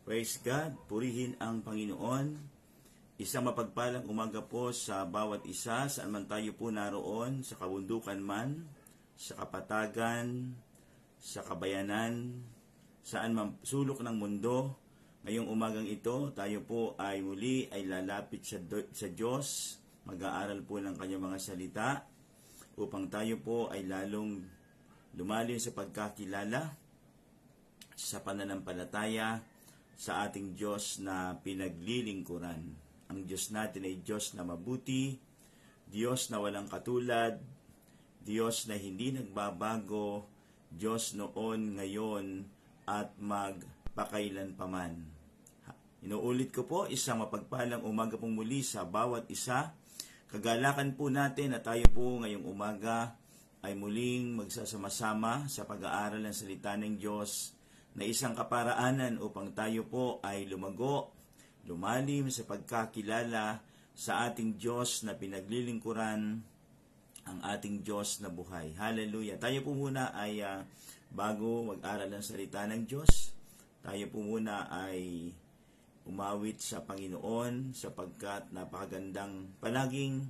Praise God, purihin ang Panginoon. Isang mapagpalang umaga po sa bawat isa, saan man tayo po naroon, sa kabundukan man, sa kapatagan, sa kabayanan, saan man sulok ng mundo. Ngayong umagang ito, tayo po ay muli ay lalapit sa Diyos, mag-aaral po ng kanyang mga salita, upang tayo po ay lalong lumalim sa pagkakilala, sa pananampalataya, sa ating Diyos na pinaglilingkuran. Ang Diyos natin ay Diyos na mabuti, Diyos na walang katulad, Diyos na hindi nagbabago, Diyos noon, ngayon, at magpakailanpaman. Inuulit ko po, isang mapagpalang umaga pong muli sa bawat isa. Kagalakan po natin na tayo po ngayong umaga ay muling magsasama-sama sa pag-aaral ng salita ng Diyos, na isang kaparaanan upang tayo po ay lumago, lumalim sa pagkakilala sa ating Diyos na pinaglilingkuran, ang ating Diyos na buhay. Hallelujah! Tayo po muna ay, bago mag-aral ng salita ng Diyos, tayo po muna ay umawit sa Panginoon sapagkat napakagandang palaging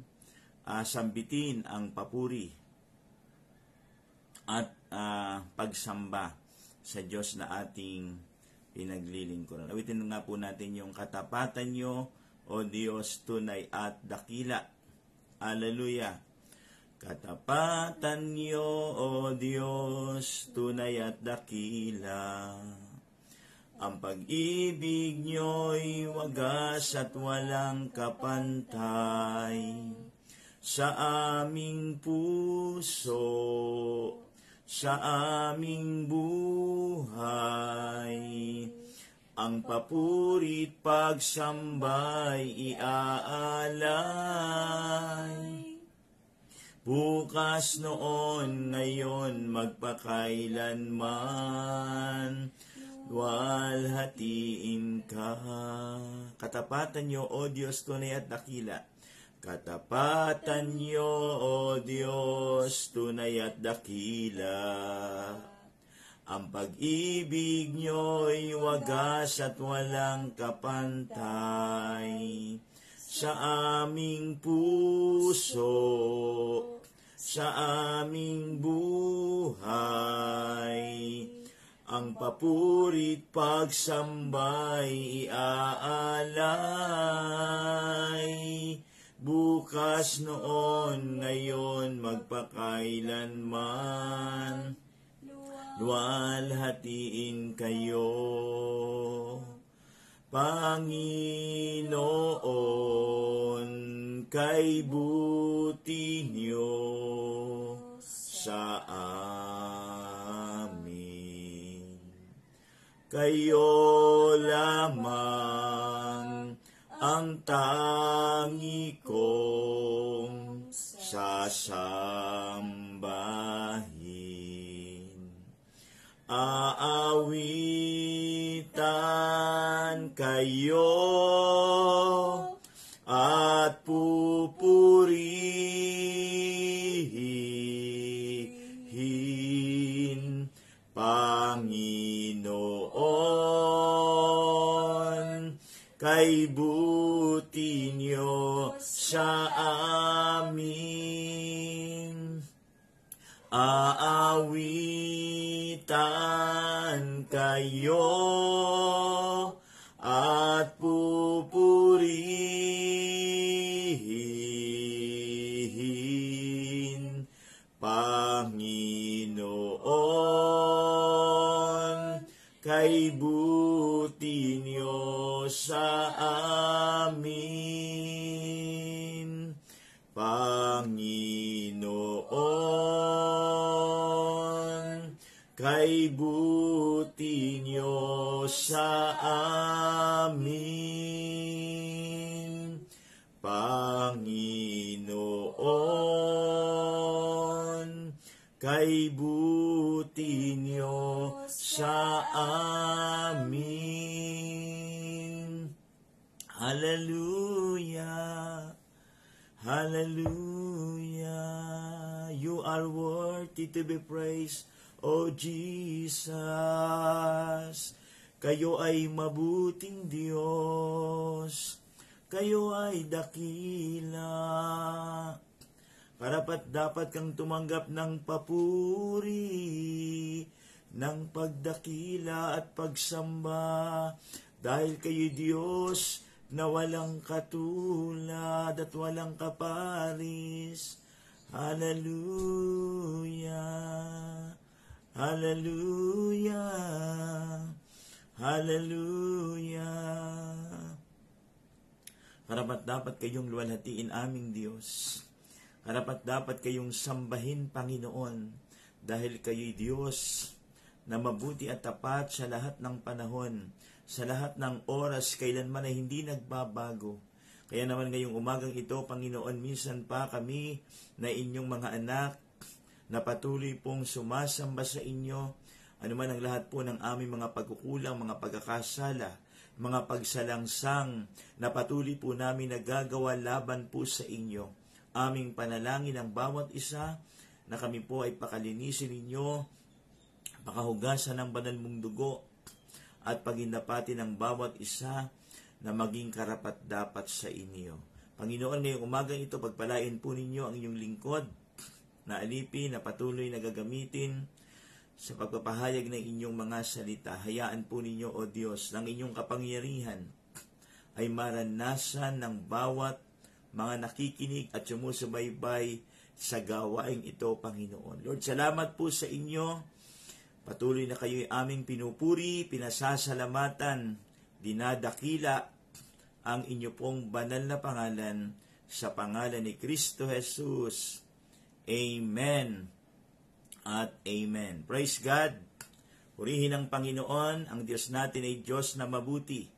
sambitin ang papuri at pagsamba sa Diyos na ating pinaglilingkuran. Awitin nga po natin yung katapatan nyo, O Diyos, tunay at dakila. Hallelujah! Katapatan nyo, O Diyos, tunay at dakila. Ang pag-ibig nyo'y wagas at walang kapantay. Sa aming puso, sa aming buhay, ang papuri't pagsambay iaalay. Bukas, noon, ngayon, magpakailanman, luwalhatiin ka. Katapatan nyo, O Diyos, tunay at dakila. Katapatan niyo, O Diyos, tunay at dakila. Ang pag-ibig niyo'y wagas at walang kapantay. Sa aming puso, sa aming buhay, ang papuri't pagsambay iaalay. Bukas, noon, ngayon, magpakailanman, luwalhatiin kayo. Panginoon, kay buti niyo sa amin. Kayo lamang ang tangi kong sasambahin. Aawitan kayo at pupurihin, Panginoon, kay buti niyo sa amin. Aawitan kayo at pupurihin, Panginoon, kay buti niyo sa amin. Panginoon, kay buti niyo sa amin. Panginoon, kay buti niyo sa amin. Hallelujah! Hallelujah! You are worthy to be praised, O Jesus. Kayo ay mabuting Diyos, kayo ay dakila. Karapat dapat kang tumanggap ng papuri, ng pagdakila at pagsamba, dahil kayo Diyos na walang katulad at walang kaparis. Hallelujah, hallelujah, hallelujah. Karapat dapat kayong luwalhatiin aming Diyos. Karapat dapat kayong sambahin, Panginoon, dahil kayo'y Diyos na mabuti at tapat sa lahat ng panahon, sa lahat ng oras, kailanman ay hindi nagbabago. Kaya naman ngayong umagang ito, Panginoon, minsan pa kami na inyong mga anak na patuloy pong sumasamba sa inyo, anuman ang lahat po ng aming mga pagkukulang, mga pagkakasala, mga pagsalangsang na patuloy po namin nagagawa laban po sa inyo. Aming panalangin ang bawat isa na kami po ay pakalinisin ninyo, pakahugasan ng banal mong dugo, at pagindapati ng bawat isa na maging karapat-dapat sa inyo. Panginoon, ngayong umagang ito, pagpalain po ninyo ang inyong lingkod na alipin na patuloy na gagamitin sa pagpapahayag ng inyong mga salita. Hayaan po ninyo, O Diyos, ng inyong kapangyarihan ay maranasan ng bawat mga nakikinig at sumusubaybay sa gawaing ito, Panginoon. Lord, salamat po sa inyo. Patuloy na kayo'y aming pinupuri, pinasasalamatan, dinadakila ang inyo pong banal na pangalan sa pangalan ni Kristo Jesus. Amen at amen. Praise God. Purihin ang Panginoon. Ang Diyos natin ay Diyos na mabuti,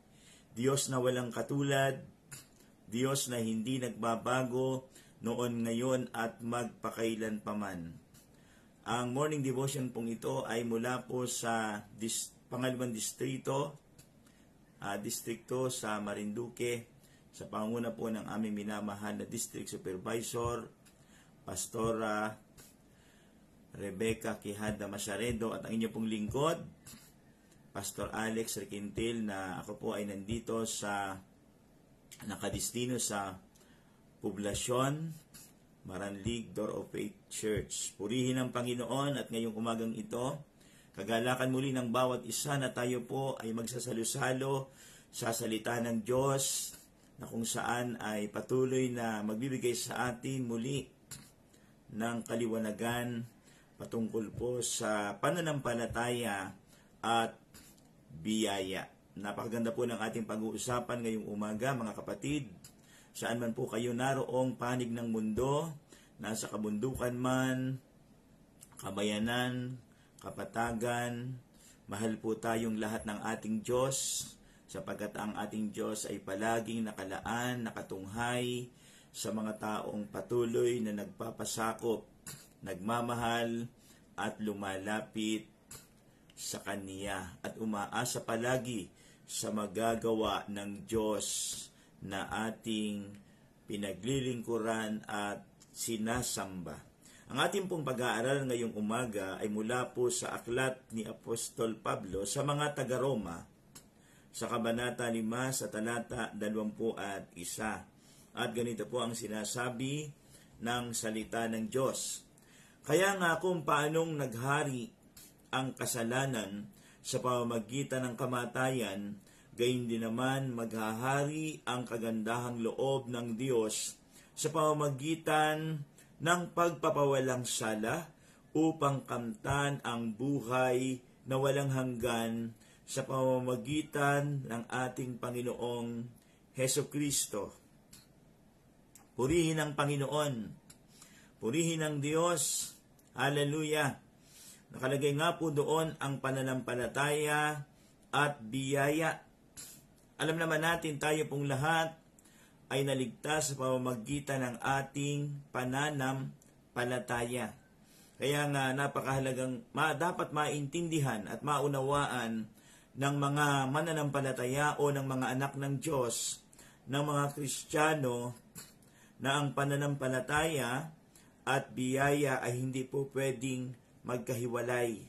Diyos na walang katulad, Diyos na hindi nagbabago noon, ngayon at magpakailan paman. Ang morning devotion pong ito ay mula po sa pangalawang distrito sa Marinduque, sa pangunguna po ng aming minamahal na District Supervisor, Pastora Rebecca Quijada Masaredo, at ang inyo pong lingkod, Pastor Alex Requintil, na ako po ay nandito sa nakadistino sa Poblasyon Maranlig Door of Faith Church. Purihin ang Panginoon at ngayong umagang ito, kagalakan muli ng bawat isa na tayo po ay magsasalo-salo sa salita ng Diyos na kung saan ay patuloy na magbibigay sa atin muli ng kaliwanagan patungkol po sa pananampalataya at biyaya. Napakaganda po ng ating pag-uusapan ngayong umaga, mga kapatid. Saan man po kayo naroong panig ng mundo, nasa kabundukan man, kabayanan, kapatagan, mahal po tayong lahat ng ating Diyos, sapagkat ang ating Diyos ay palaging nakalaan, nakatunghay sa mga taong patuloy na nagpapasakop, nagmamahal at lumalapit sa Kanya at umaasa palagi sa magagawa ng Diyos na ating pinaglilingkuran at sinasamba. Ang ating pong pag-aaral ngayong umaga ay mula po sa aklat ni Apostol Pablo sa mga taga-Roma sa Kabanata 5 sa talata 21. At ganito po ang sinasabi ng salita ng Diyos. Kaya nga kung paanong naghari ang kasalanan sa pamamagitan ng kamatayan, gayon din naman maghahari ang kagandahang loob ng Diyos sa pamamagitan ng pagpapawalang sala upang kamtan ang buhay na walang hanggan sa pamamagitan ng ating Panginoong Hesukristo. Purihin ang Panginoon. Purihin ang Diyos. Hallelujah. Nakalagay nga po doon ang pananampalataya at biyaya. Alam naman natin, tayo pong lahat ay naligtas sa pamamagitan ng ating pananampalataya. Kaya nga napakahalagang dapat maintindihan at maunawaan ng mga mananampalataya o ng mga anak ng Diyos, ng mga Kristiyano, na ang pananampalataya at biyaya ay hindi po pwedeng magkahiwalay.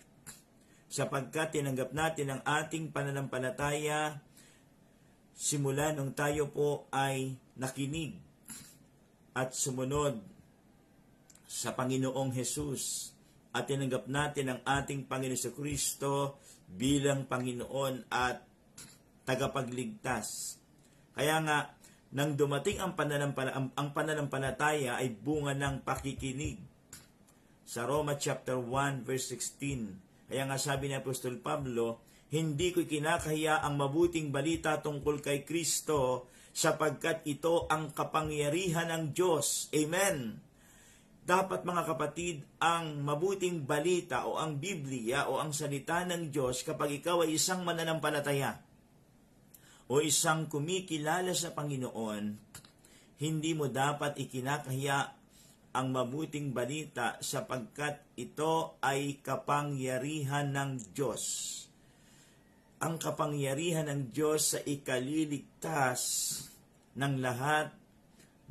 sapagkat tinanggap natin ang ating pananampalataya simula nung tayo po ay nakinig at sumunod sa Panginoong Hesus at tinanggap natin ang ating Panginoon Kristo bilang Panginoon at tagapagligtas. Kaya nga, nang dumating ang pananampalataya ay bunga ng pakikinig. Sa Roma chapter 1 verse 16, kaya nga sabi ni Apostol Pablo, hindi ko kinakahiya ang mabuting balita tungkol kay Kristo sapagkat ito ang kapangyarihan ng Diyos. Amen. Dapat mga kapatid, ang mabuting balita o ang Biblia o ang salita ng Diyos kapag ikaw ay isang mananampalataya o isang kumikilala sa Panginoon, hindi mo dapat ikinakahiya ang mabuting balita sapagkat ito ay kapangyarihan ng Diyos. Ang kapangyarihan ng Diyos sa ikaliligtas ng lahat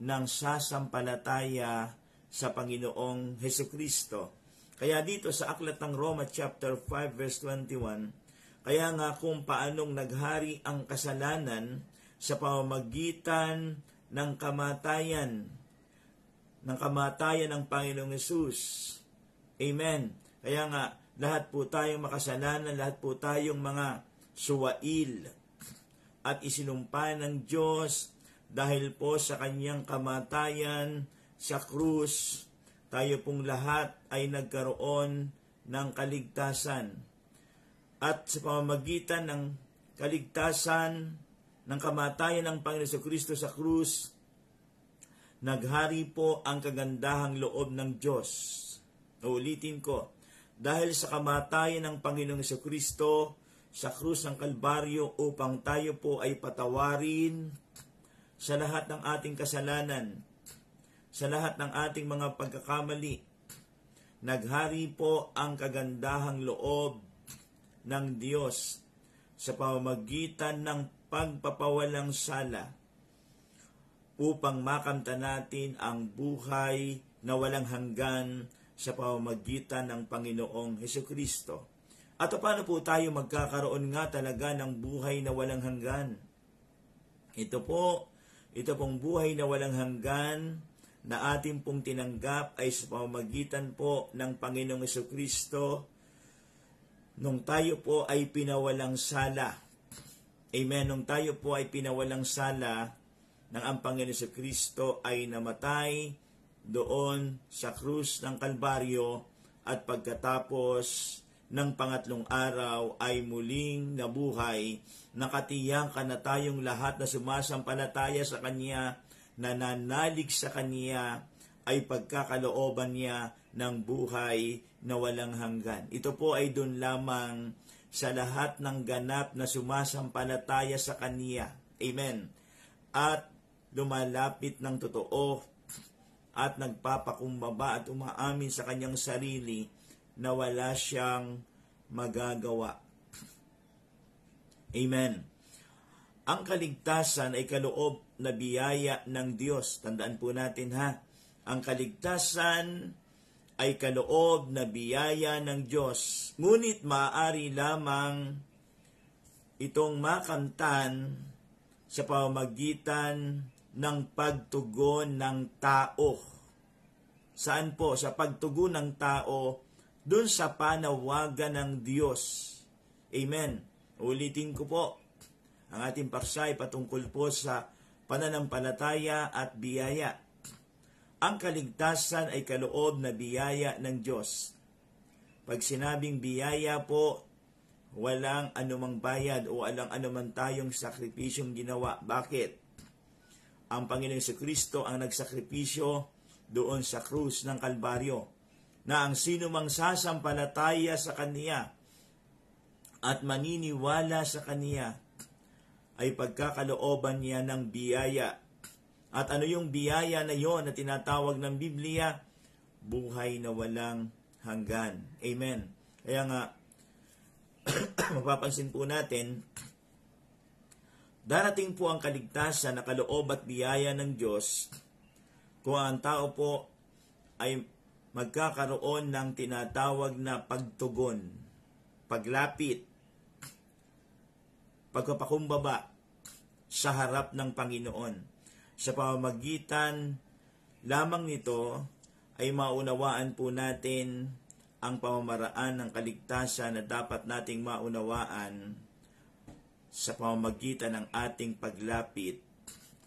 ng sasampalataya sa Panginoong Hesukristo. Kaya dito sa aklat ng Roma chapter 5 verse 21, kaya nga kung paanong naghari ang kasalanan sa pamamagitan ng kamatayan ng Panginoong Hesus. Amen. Kaya nga, lahat po tayong makasalanan, lahat po tayong mga suwail at isinumpa ng Diyos dahil po sa kanyang kamatayan sa krus, tayo pong lahat ay nagkaroon ng kaligtasan. At sa pamamagitan ng kaligtasan ng kamatayan ng Panginoon Kristo sa krus, naghari po ang kagandahang loob ng Diyos. Uulitin ko, dahil sa kamatayan ng Panginoong Kristo sa krus ng Kalbaryo upang tayo po ay patawarin sa lahat ng ating kasalanan, sa lahat ng ating mga pagkakamali, naghari po ang kagandahang loob ng Diyos sa pamamagitan ng pagpapawalang sala upang makamta natin ang buhay na walang hanggan sa pamamagitan ng Panginoong Hesukristo. At paano po tayo magkakaroon nga talaga ng buhay na walang hanggan? Ito pong buhay na walang hanggan na ating pong tinanggap ay sa pamamagitan po ng Panginoong Hesukristo nung tayo po ay pinawalang sala. Amen. Nung tayo po ay pinawalang sala, nang ang Panginoon Kristo ay namatay doon sa krus ng Kalbaryo at pagkatapos ng pangatlong araw ay muling nabuhay, nakatiyakan na tayong lahat na sumasampalataya sa Kanya, nananalig sa Kanya, ay pagkakalooban niya ng buhay na walang hanggan. Ito po ay doon lamang sa lahat ng ganap na sumasampalataya sa Kanya. Amen. At lumalapit ng totoo at nagpapakumbaba at umaamin sa kanyang sarili na wala siyang magagawa. Amen. Ang kaligtasan ay kaloob na biyaya ng Diyos. Tandaan po natin ha. Ang kaligtasan ay kaloob na biyaya ng Diyos. Ngunit maaari lamang itong makamtan sa pamamagitan ng pagtugon ng tao. Saan po? Sa pagtugon ng tao dun sa panawagan ng Diyos. Amen. Ulitin ko po, ang ating parsay patungkol po sa pananampalataya at biyaya. Ang kaligtasan ay kaloob na biyaya ng Diyos. Pag sinabing biyaya po, walang anumang bayad o walang anumang tayong sakripisyong ginawa. Bakit? Ang Panginoong Kristo ang nagsakripisyo doon sa krus ng Kalbaryo, na ang sino mang sasampalataya sa Kanya at maniniwala sa Kanya ay pagkakalooban niya ng biyaya. At ano yung biyaya na yon na tinatawag ng Biblia? Buhay na walang hanggan. Amen. Kaya nga, mapapansin po natin, darating po ang kaligtasan na kaloob at biyaya ng Diyos kung ang tao po ay magkakaroon ng tinatawag na pagtugon. paglapit, pagpapakumbaba sa harap ng Panginoon. Sa pamamagitan lamang nito ay maunawaan po natin ang pamamaraan ng kaligtasan na dapat nating maunawaan sa pamamagitan ng ating paglapit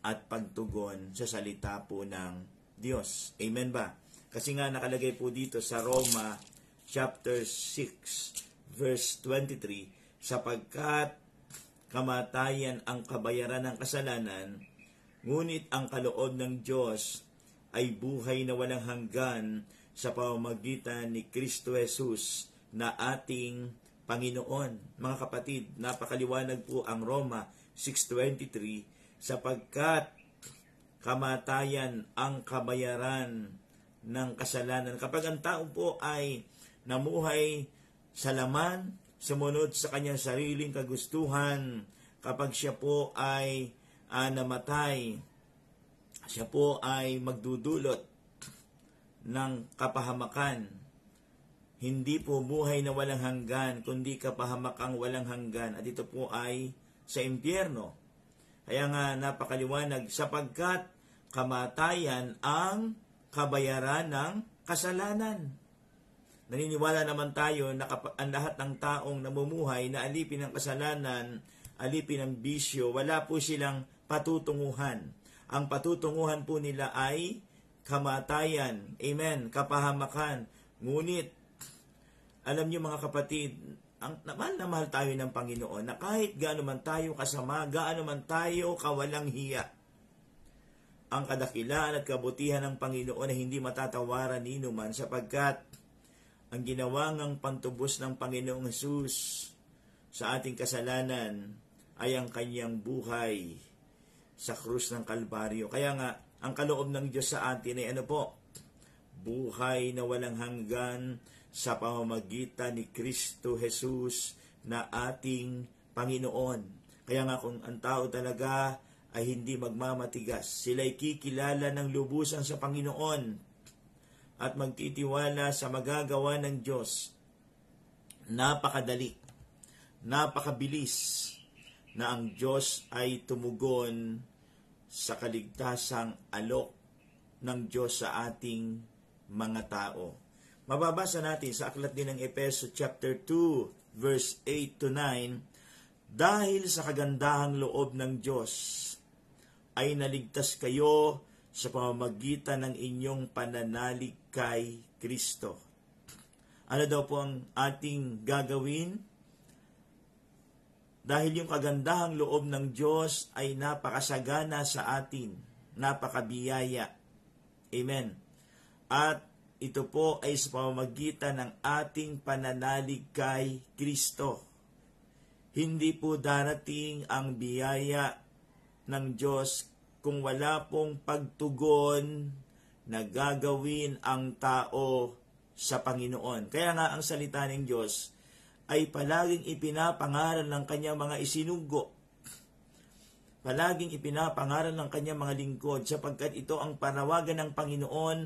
at pagtugon sa salita po ng Diyos. Amen ba? Kasi nga nakalagay po dito sa Roma chapter 6 verse 23, sapagkat kamatayan ang kabayaran ng kasalanan, ngunit ang kaloob ng Diyos ay buhay na walang hanggan sa pamamagitan ni Kristo Jesus na ating Panginoon. Mga kapatid, napakaliwanag po ang Roma 6:23, sapagkat kamatayan ang kabayaran ng kasalanan. Kapag ang tao po ay namuhay sa laman, sumunod sa kanyang sariling kagustuhan, kapag siya po ay namatay, siya po ay magdudulot ng kapahamakan. Hindi po buhay na walang hanggan, kundi kapahamakang walang hanggan. At ito po ay sa impyerno. Kaya nga napakaliwanag, sapagkat kamatayan ang kabayaran ng kasalanan. Naniniwala naman tayo na ang lahat ng taong namumuhay na alipin ng kasalanan, alipin ng bisyo, wala po silang patutunguhan. Ang patutunguhan po nila ay kamatayan. Amen. Kapahamakan. Ngunit, alam niyo mga kapatid, mahal na mahal tayo ng Panginoon na kahit gaano man tayo kasama, gaano man tayo kawalang hiya, ang kadakilaan at kabutihan ng Panginoon ay hindi matatawaran ni numan, sapagkat ang ginawa ngang pantubos ng Panginoong Hesus sa ating kasalanan ay ang kanyang buhay sa krus ng Kalbaryo. Kaya nga, ang kaloob ng Diyos sa atin ay ano po? Buhay na walang hanggan sa pamamagitan ni Kristo Jesus na ating Panginoon. Kaya nga kung ang tao talaga ay hindi magmamatigas, sila'y kikilala ng lubusan sa Panginoon at magtitiwala sa magagawa ng Diyos. Napakadali, napakabilis na ang Diyos ay tumugon sa kaligtasang alok ng Diyos sa ating mga tao. Mababasa natin sa aklat din ng Efeso chapter 2 verse 8 to 9, dahil sa kagandahang loob ng Diyos ay naligtas kayo sa pamamagitan ng inyong pananalig kay Kristo. Ano daw po ang ating gagawin? Dahil yung kagandahang loob ng Diyos ay napakasagana sa atin, napakabiyaya. Amen. At ito po ay sa pamamagitan ng ating pananalig kay Kristo. Hindi po darating ang biyaya ng Diyos kung wala pong pagtugon na gagawin ang tao sa Panginoon. Kaya nga ang salita ng Diyos ay palaging ipinapangaral ng kanyang mga isinugo. Palaging ipinapangaral ng kanyang mga lingkod, sapagkat ito ang panawagan ng Panginoon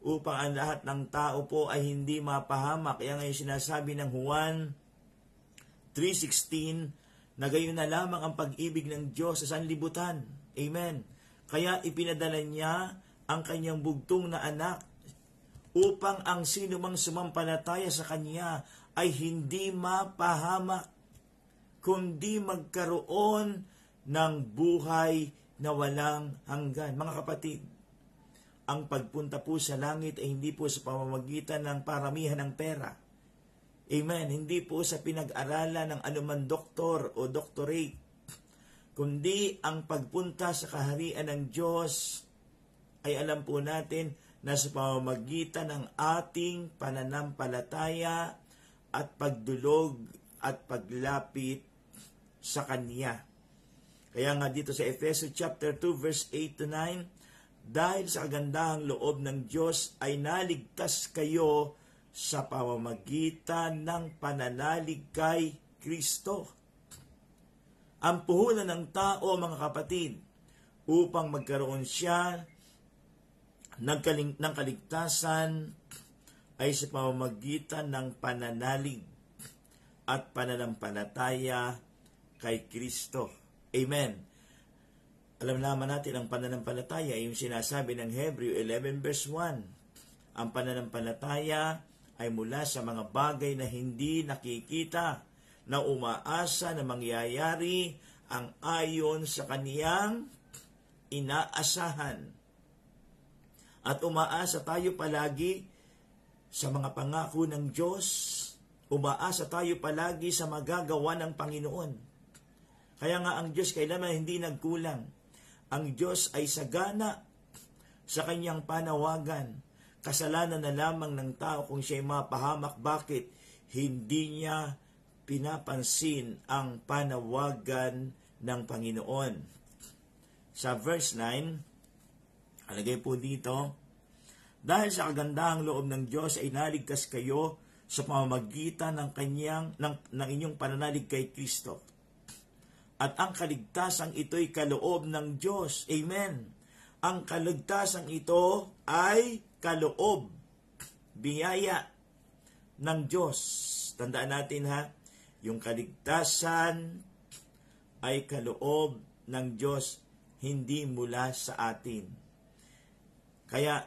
upang ang lahat ng tao po ay hindi mapahamak. Kaya ngayon sinasabi ng Juan 3:16 na gayon na lamang ang pag-ibig ng Diyos sa sanlibutan. Amen. Kaya ipinadala niya ang kanyang bugtong na anak upang ang sino mang sumampalataya sa kanya ay hindi mapahamak, kundi magkaroon ng buhay na walang hanggan. Mga kapatid, ang pagpunta po sa langit ay hindi po sa pamamagitan ng paramihan ng pera. Amen. Hindi po sa pinag-aralan ng anuman doktor o doctorate, kundi ang pagpunta sa kaharian ng Diyos ay alam po natin na sa pamamagitan ng ating pananampalataya at pagdulog at paglapit sa Kanya. Kaya nga dito sa Efeso chapter 2 verse 8 to 9, dahil sa kagandahang loob ng Diyos ay naligtas kayo sa pamamagitan ng pananalig kay Kristo. Ang puhunan ng tao, mga kapatid, upang magkaroon siya ng kaligtasan ay sa pamamagitan ng pananalig. at pananampalataya kay Kristo. Amen. Alam naman natin ang pananampalataya ay yung sinasabi ng Hebreo 11 verse 1. Ang pananampalataya ay mula sa mga bagay na hindi nakikita, na umaasa na mangyayari ang ayon sa kaniyang inaasahan. At umaasa tayo palagi sa mga pangako ng Diyos. Umaasa tayo palagi sa magagawa ng Panginoon. Kaya nga ang Diyos kailanman hindi nagkulang. Ang Diyos ay sagana sa kanyang panawagan. Kasalanan na lamang ng tao kung siya'y mapahamak. Bakit? Hindi niya pinapansin ang panawagan ng Panginoon. Sa verse 9, alagay po dito, dahil sa kagandahang loob ng Diyos ay naligtas kayo sa pamamagitan ng inyong pananalig kay Kristo. At ang kaligtasan ito'y kaloob ng Diyos. Amen. Ang kaligtasan ito ay kaloob, biyaya ng Diyos. Tandaan natin ha, yung kaligtasan ay kaloob ng Diyos, hindi mula sa atin. Kaya,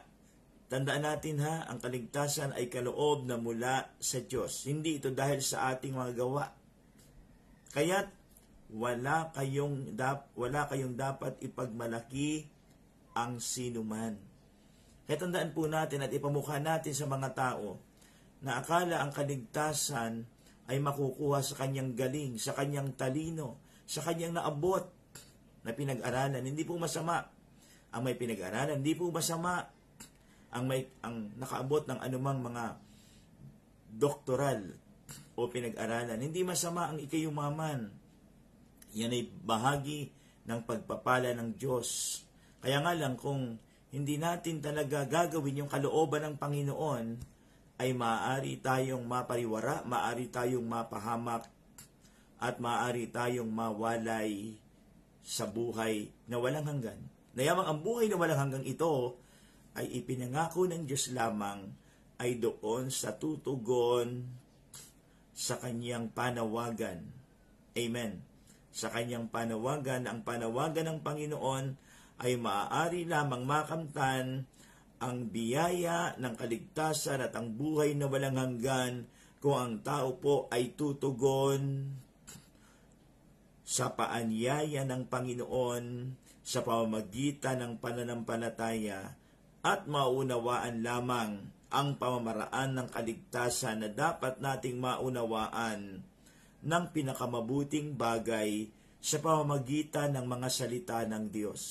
tandaan natin ha, ang kaligtasan ay kaloob na mula sa Diyos. Hindi ito dahil sa ating mga gawa. Kaya, wala kayong dapat ipagmalaki ang sinuman. Kaya tandaan po natin at ipamukha natin sa mga tao na akala ang kaligtasan ay makukuha sa kanyang galing, sa kanyang talino, sa kanyang naabot na pinag-aralan. Hindi po masama ang may pinag-aralan, hindi po masama ang nakaabot ng anumang mga doktoral o pinag-aralan. Hindi masama ang ikayumaman. Yan ay bahagi ng pagpapala ng Diyos. Kaya nga lang kung hindi natin talaga gagawin yung kalooban ng Panginoon, ay maaari tayong mapariwara, maaari tayong mapahamak, at maaari tayong mawalay sa buhay na walang hanggan. Nayamang ang buhay na walang hanggang ito ay ipinangako ng Diyos lamang ay doon sa tutugon sa kanyang panawagan. Amen. Sa kanyang panawagan, ang panawagan ng Panginoon ay maaari lamang makamtan ang biyaya ng kaligtasan at ang buhay na walang hanggan kung ang tao po ay tutugon sa paanyaya ng Panginoon sa pamamagitan ng pananampalataya at maunawaan lamang ang pamamaraan ng kaligtasan na dapat nating maunawaan ng pinakamabuting bagay sa pamamagitan ng mga salita ng Diyos.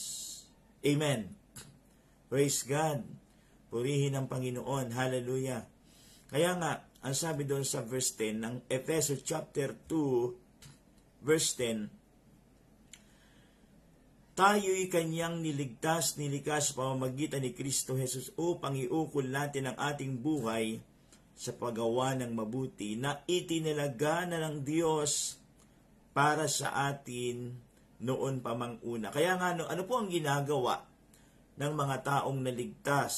Amen. Praise God. Purihin ang Panginoon. Hallelujah. Kaya nga, ang sabi doon sa verse 10 ng Efeso chapter 2, verse 10, tayo'y kanyang niligtas sa pamamagitan ni Kristo Jesus upang iukol natin ang ating buhay sa paggawa ng mabuti na itinalaga na ng Diyos para sa atin noon pa mang una. Kaya nga, ano po ang ginagawa ng mga taong naligtas,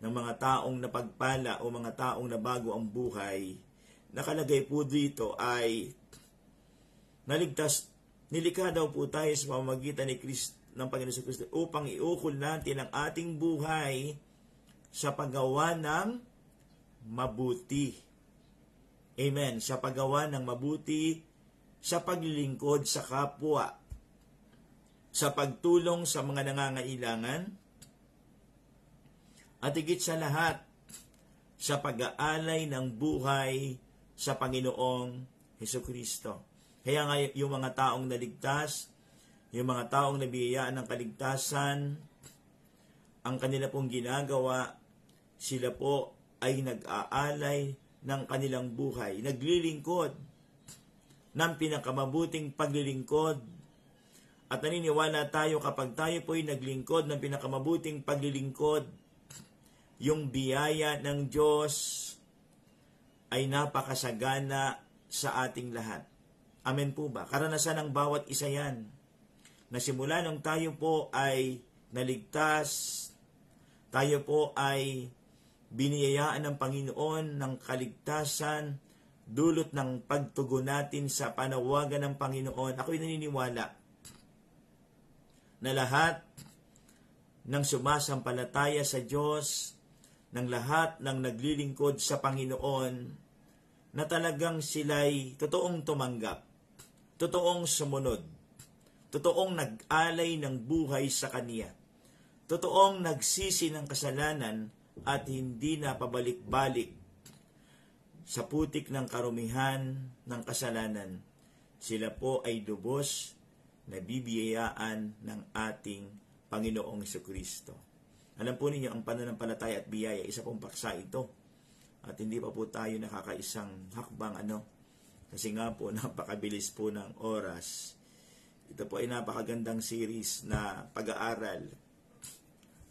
ng mga taong napagpala o mga taong nabago ang buhay? Nakalagay po dito ay nilikha daw po tayo sa pamamagitan ni Kristo, ng Panginoon sa Kristo upang iukol natin ang ating buhay sa paggawa ng mabuti. Amen. Sa paggawa ng mabuti, sa paglilingkod sa kapwa, sa pagtulong sa mga nangangailangan, at higit sa lahat, sa pag-aalay ng buhay sa Panginoong Hesukristo. Kaya nga yung mga taong naligtas, yung mga taong nabiyayaan ng kaligtasan, ang kanila pong ginagawa, sila po ay nag-aalay ng kanilang buhay, naglilingkod ng pinakamabuting paglilingkod. At naniniwala tayo kapag tayo po ay naglingkod ng pinakamabuting paglilingkod, yung biyaya ng Diyos ay napakasagana sa ating lahat. Amen po ba? Karanasan ng bawat isa yan. Na simula nung tayo po ay naligtas, tayo po ay biniyayaan ng Panginoon ng kaligtasan, dulot ng pagtugon natin sa panawagan ng Panginoon, ako'y naniniwala na lahat ng sumasampalataya sa Diyos, ng lahat ng naglilingkod sa Panginoon, na talagang sila'y totoong tumanggap, totoong sumunod, totoong nag-alay ng buhay sa Kanya, totoong nagsisi ng kasalanan at hindi na pabalik-balik sa putik ng karumihan ng kasalanan. Sila po ay lubos na bibiyayaan ng ating Panginoong Jesucristo. Alam po ninyo, ang pananampalataya at biyaya, isa pong paksa ito. At hindi pa po tayo nakakaisang hakbang kasi nga po napakabilis po ng oras. Ito po ay napakagandang series na pag-aaral,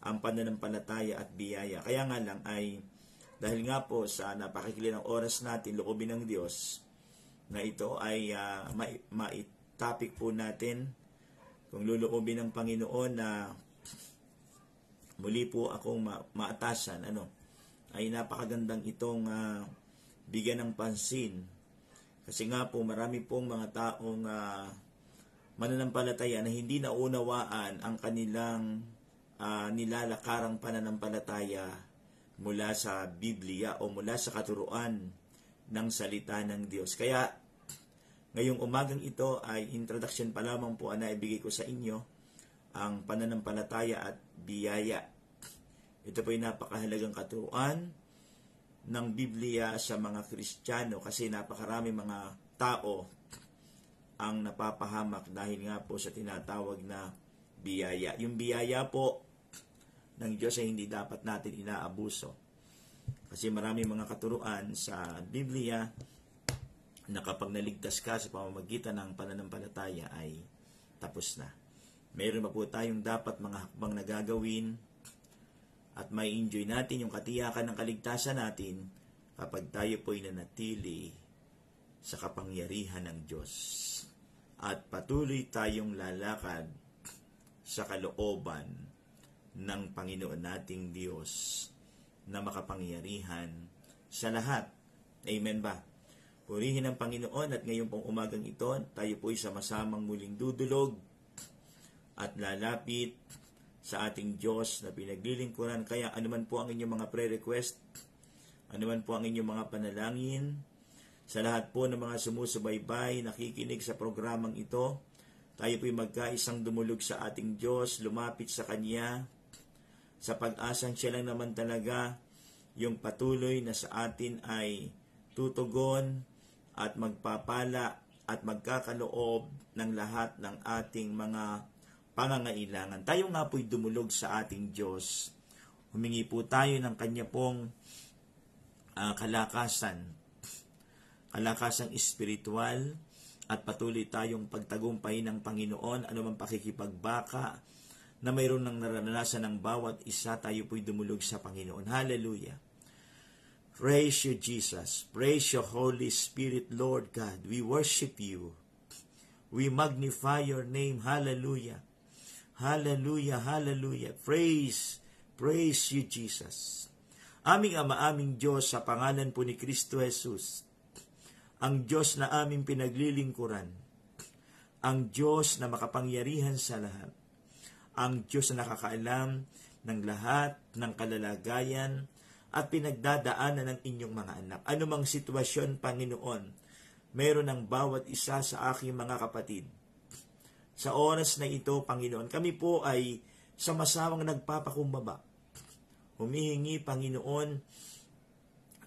ang pananampalataya at biyaya. Kaya nga lang ay dahil nga po sa napakikili ng oras natin, loobin ng Diyos na ito ay topic po natin kung luluobin ng Panginoon na muli po akong maatasan, ay napakagandang itong bigyan ng pansin. Kasi nga po marami pong mga taong mananampalataya na hindi naunawaan ang kanilang nilalakarang pananampalataya mula sa Biblia o mula sa katuruan ng salita ng Diyos. Kaya ngayong umagang ito ay introduction pa lamang po na ibigay ko sa inyo ang pananampalataya at biyaya. Ito po ay napakahalagang katuruan ng Biblia sa mga Kristiyano kasi napakarami mga tao ang napapahamak dahil nga po sa tinatawag na biyaya. Yung biyaya po ng Diyos ay hindi dapat natin inaabuso. Kasi marami mga katuruan sa Biblia na kapag naligtas ka sa pamamagitan ng pananampalataya ay tapos na. Mayroon pa po tayong dapat mga hakbang na gagawin at may enjoy natin yung katiyakan ng kaligtasan natin kapag tayo po ay nanatili sa kapangyarihan ng Diyos. At patuloy tayong lalakad sa kalooban ng Panginoon nating Diyos na makapangyarihan sa lahat. Amen ba? Purihin ang Panginoon at ngayon pong umagang ito, tayo po ay sama-samang muling dudulog at lalapit sa ating Diyos na pinaglilingkuran. Kaya anuman po ang inyong mga prayer request, anuman po ang inyong mga panalangin, sa lahat po ng mga sumusubaybay, nakikinig sa programang ito, tayo po'y magkaisang dumulog sa ating Diyos, lumapit sa Kanya, sa pag-asang siya lang naman talaga yung patuloy na sa atin ay tutugon at magpapala at magkakaloob ng lahat ng ating mga pangangailangan. Tayo nga po'y dumulog sa ating Diyos. Humingi po tayo ng Kanya pong kalakasang espiritual at patuloy tayong pagtagumpay ng Panginoon, anumang pakikipagbaka na mayroon ng naranasan ng bawat isa, tayo po'y dumulog sa Panginoon. Hallelujah. Praise you, Jesus. Praise your Holy Spirit, Lord God. We worship you. We magnify your name. Hallelujah. Hallelujah, hallelujah. Praise you, Jesus. Aming Ama, aming Diyos, sa pangalan po ni Kristo Jesus, ang Diyos na aming pinaglilingkuran, ang Diyos na makapangyarihan sa lahat, ang Diyos na nakakaalam ng lahat ng kalalagayan at pinagdadaanan ng inyong mga anak. Anumang sitwasyon, Panginoon, meron ng bawat isa sa aking mga kapatid. Sa oras na ito, Panginoon, kami po ay sama-samang nagpapakumbaba. Humihingi, Panginoon,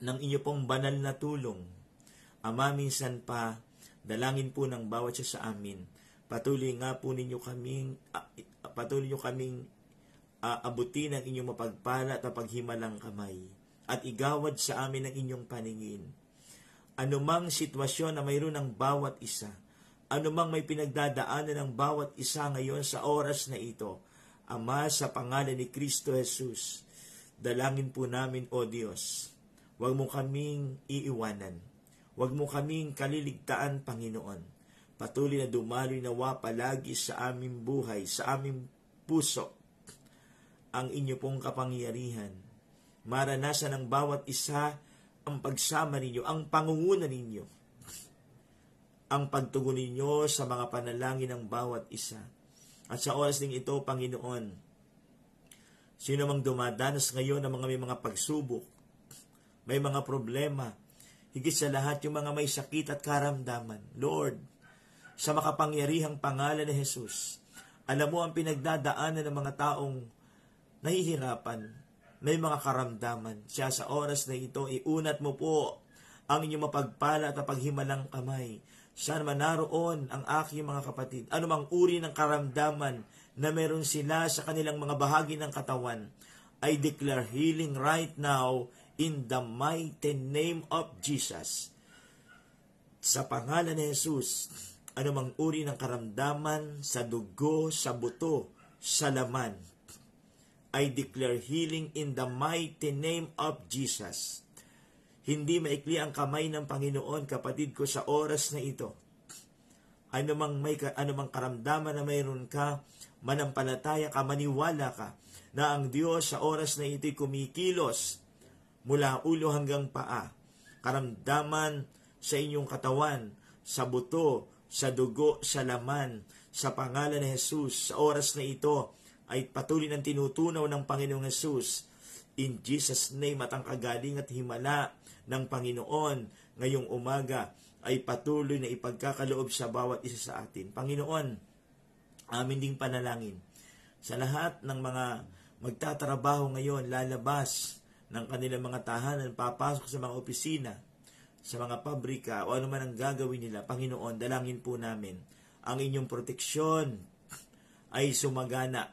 ng inyo pong banal na tulong. Ama, minsan pa, dalangin po ng bawat isa sa amin. Patuloy nyo kaming abutin ang inyong mapagpala at mapaghimalang kamay at igawad sa amin ang inyong paningin. Anumang sitwasyon na mayroon ng bawat isa, anumang may pinagdadaanan ng bawat isa ngayon sa oras na ito, Ama, sa pangalan ni Kristo Jesus, dalangin po namin, O Diyos, huwag mo kaming iiwanan, huwag mo kaming kaliligtaan, Panginoon. Patuloy na dumaloy nawa palagi sa aming buhay, sa aming puso, ang inyo pong kapangyarihan. Maranasan ng bawat isa ang pagsama ninyo, ang pangunguna ninyo, ang pagtugon ninyo sa mga panalangin ng bawat isa. At sa oras ding ito, Panginoon, sino mang dumadanas ngayon ng may mga pagsubok, may mga problema, higit sa lahat yung mga may sakit at karamdaman, Lord, sa makapangyarihang pangalan ni Jesus, alam mo ang pinagdadaanan ng mga taong nahihirapan, may mga karamdaman. Siya sa oras na ito, iunat mo po ang inyong mapagpala at paghimalang kamay. Saan man naroon ang aking mga kapatid, anumang uri ng karamdaman na meron sila sa kanilang mga bahagi ng katawan, I declare healing right now in the mighty name of Jesus. Sa pangalan ni Jesus, anumang uri ng karamdaman sa dugo, sa buto, sa laman, I declare healing in the mighty name of Jesus. Hindi maikli ang kamay ng Panginoon, kapatid ko, sa oras na ito. Anumang karamdaman na mayroon ka, manampalataya ka, maniwala ka, na ang Diyos sa oras na ito'y kumikilos mula ulo hanggang paa. Karamdaman sa inyong katawan, sa buto, sa dugo, sa laman, sa pangalan ni Jesus, sa oras na ito, ay patuloy ng tinutunaw ng Panginoong Jesus in Jesus' name, at ang kagaling at himala ng Panginoon ngayong umaga ay patuloy na ipagkakaloob sa bawat isa sa atin. Panginoon, amin ding panalangin sa lahat ng mga magtatrabaho ngayon, lalabas ng kanilang mga tahanan, papasok sa mga opisina, sa mga pabrika, o ano man ang gagawin nila. Panginoon, dalangin po namin ang inyong proteksyon ay sumagana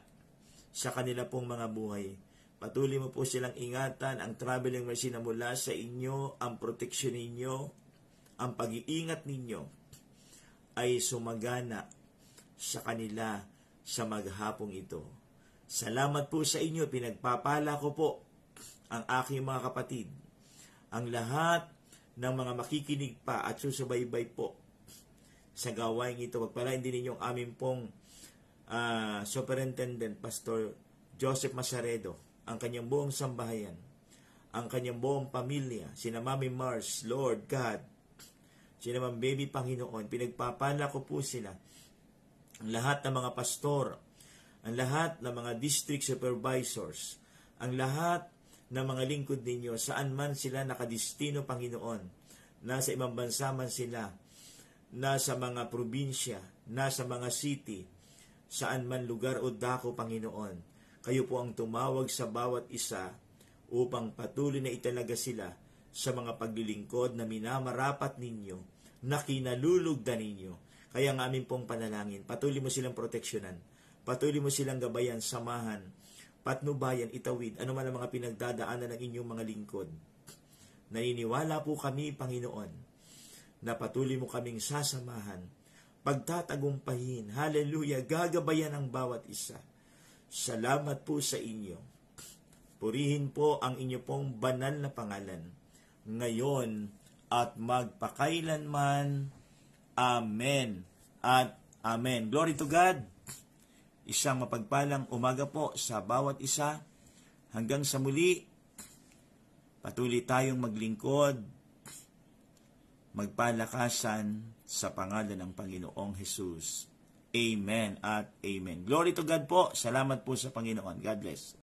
sa kanila pong mga buhay. Patuloy mo po silang ingatan, ang traveling mercy na mula sa inyo, ang proteksyon ninyo, ang pag-iingat ninyo ay sumagana sa kanila sa maghapong ito. Salamat po sa inyo, pinagpapala ko po ang aking mga kapatid, ang lahat ng mga makikinig pa at susubaybay po sa gawain ito. Pagpalain din ninyong aming pong Superintendent Pastor Joseph Masaredo, ang kanyang buong sambahayan, ang kanyang buong pamilya, sina Mami Mars, Lord God, sina Ma'am Baby Panginoon, pinagpapala ko po sila, ang lahat ng mga pastor, ang lahat ng mga district supervisors, ang lahat ng mga lingkod ninyo, saan man sila nakadistino, Panginoon, nasa ibang bansa man sila, nasa mga probinsya, nasa mga city, saan man lugar o dako, Panginoon, kayo po ang tumawag sa bawat isa upang patuloy na italaga sila sa mga paglilingkod na minamarapat ninyo, na kinalulugdan ninyo. Kaya ang aming pong panalangin, patuloy mo silang proteksyonan, patuloy mo silang gabayan, samahan, patnubayan, itawid, ano man ang mga pinagdadaanan ng inyong mga lingkod. Naniniwala po kami, Panginoon, na patuloy mo kaming sasamahan, pagtatagumpahin, hallelujah, gagabayan ang bawat isa. Salamat po sa inyo. Purihin po ang inyo pong banal na pangalan, ngayon at magpakailanman. Amen at amen. Glory to God. Isang mapagpalang umaga po sa bawat isa. Hanggang sa muli, patuloy tayong maglingkod, magpalakasan sa pangalan ng Panginoong Jesus. Amen at amen. Glory to God po. Salamat po sa Panginoon. God bless.